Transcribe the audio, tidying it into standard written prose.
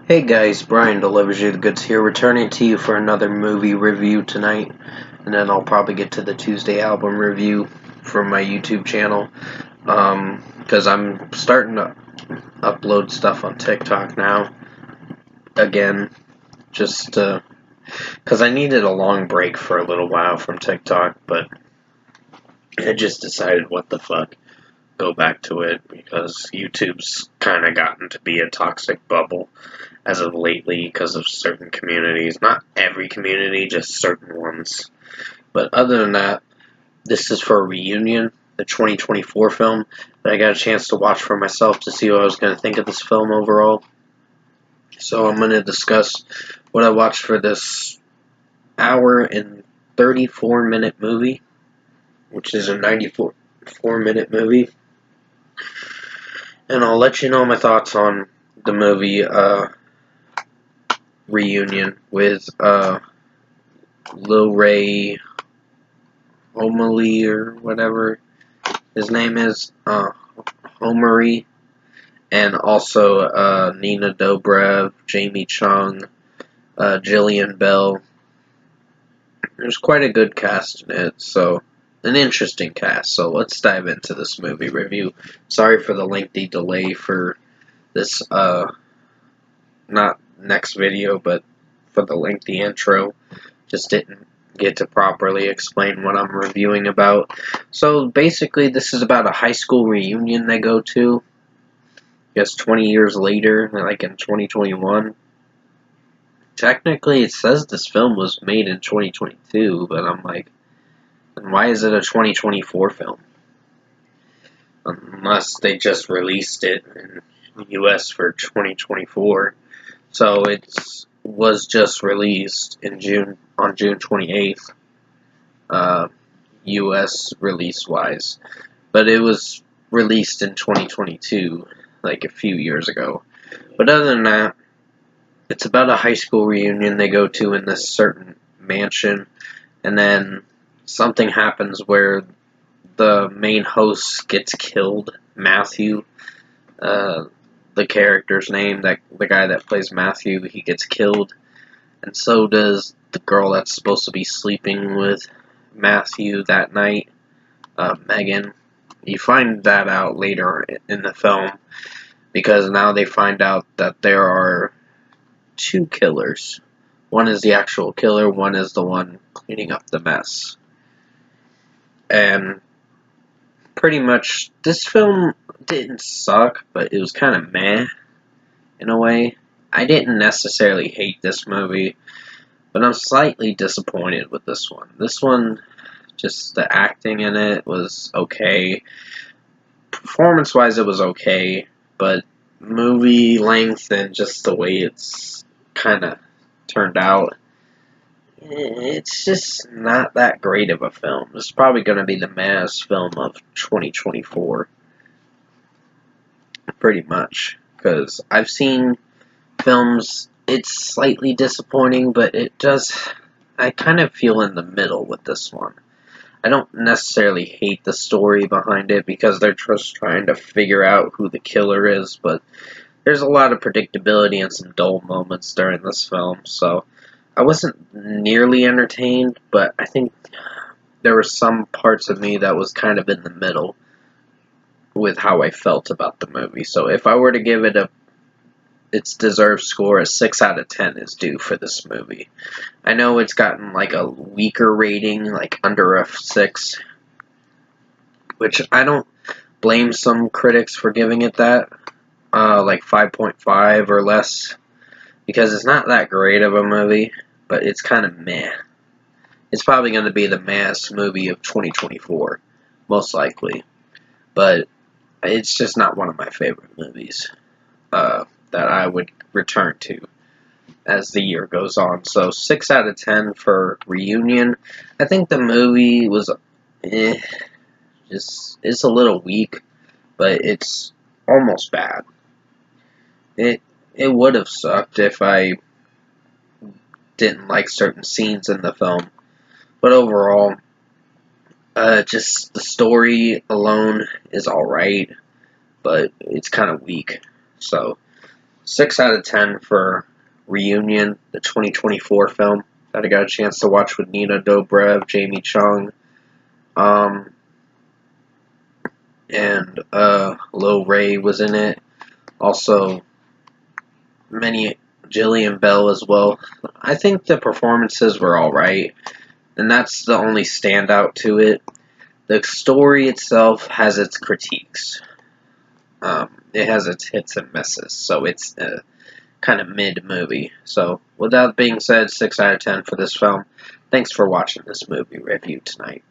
Hey guys, Brian delivers you the goods here, returning to you for another movie review tonight, and then I'll probably get to the Tuesday album review from my YouTube channel, because I'm starting to upload stuff on TikTok now, again, just because I needed a long break for a little while from TikTok, but I just decided what the fuck, go back to it, because YouTube's kind of gotten to be a toxic bubble as of lately because of certain communities. Not every community, just certain ones. But other than that, this is for a reunion, the 2024 film that I got a chance to watch for myself to see what I was going to think of this film overall. So I'm going to discuss what I watched for this hour and 34-minute movie, which is a 94-minute movie. And I'll let you know my thoughts on the movie Reunion with Lil Ray Homily or whatever his name is, Homery, and also Nina Dobrev, Jamie Chung, Jillian Bell. There's quite a good cast in it, so an interesting cast. So let's dive into this movie review. Sorry for the lengthy delay for this, not next video, but for the lengthy intro. Just didn't get to properly explain what I'm reviewing about. So basically, this is about a high school reunion they go to. I guess 20 years later, like in 2021. Technically, it says this film was made in 2022, but I'm like, then why is it a 2024 film? Unless they just released it in the US for 2024. So it was just released in June, on June 28th. US release wise, but it was released in 2022, like a few years ago. But other than that, it's about a high school reunion they go to in this certain mansion, and then something happens where the main host gets killed. Matthew, the character's name, that the guy that plays Matthew, he gets killed, and so does the girl that's supposed to be sleeping with Matthew that night. Megan. You find that out later in the film because now they find out that there are two killers. One is the actual killer, one is the one cleaning up the mess. And pretty much, this film didn't suck, but it was kind of meh in a way. I didn't necessarily hate this movie, but I'm slightly disappointed with this one. This one, just the acting in it was okay. Performance-wise, it was okay, but movie length and just the way it's kind of turned out, it's just not that great of a film. It's probably going to be the mass film of 2024, pretty much, because I've seen films, it's slightly disappointing, but I kind of feel in the middle with this one. I don't necessarily hate the story behind it because they're just trying to figure out who the killer is, but there's a lot of predictability and some dull moments during this film, so I wasn't nearly entertained, but I think there were some parts of me that was kind of in the middle with how I felt about the movie. So if I were to give it its deserved score, a 6 out of 10 is due for this movie. I know it's gotten like a weaker rating, like under a 6, which I don't blame some critics for giving it that, like 5.5 or less, because it's not that great of a movie, but it's kind of meh. It's probably going to be the mass movie of 2024, most likely, but it's just not one of my favorite movies that I would return to as the year goes on. So 6 out of 10 for Reunion. I think the movie was it's a little weak, but it's almost bad. It would have sucked if I didn't like certain scenes in the film, but overall, just the story alone is alright, but it's kind of weak. So 6 out of 10 for Reunion, the 2024 film that I got a chance to watch with Nina Dobrev, Jamie Chung, and Lo Ray was in it. Also, many Jillian Bell as well. I think the performances were alright, and that's the only standout to it. The story itself has its critiques. It has its hits and misses, so it's a kind of mid movie. So, with that being said, 6 out of 10 for this film. Thanks for watching this movie review tonight.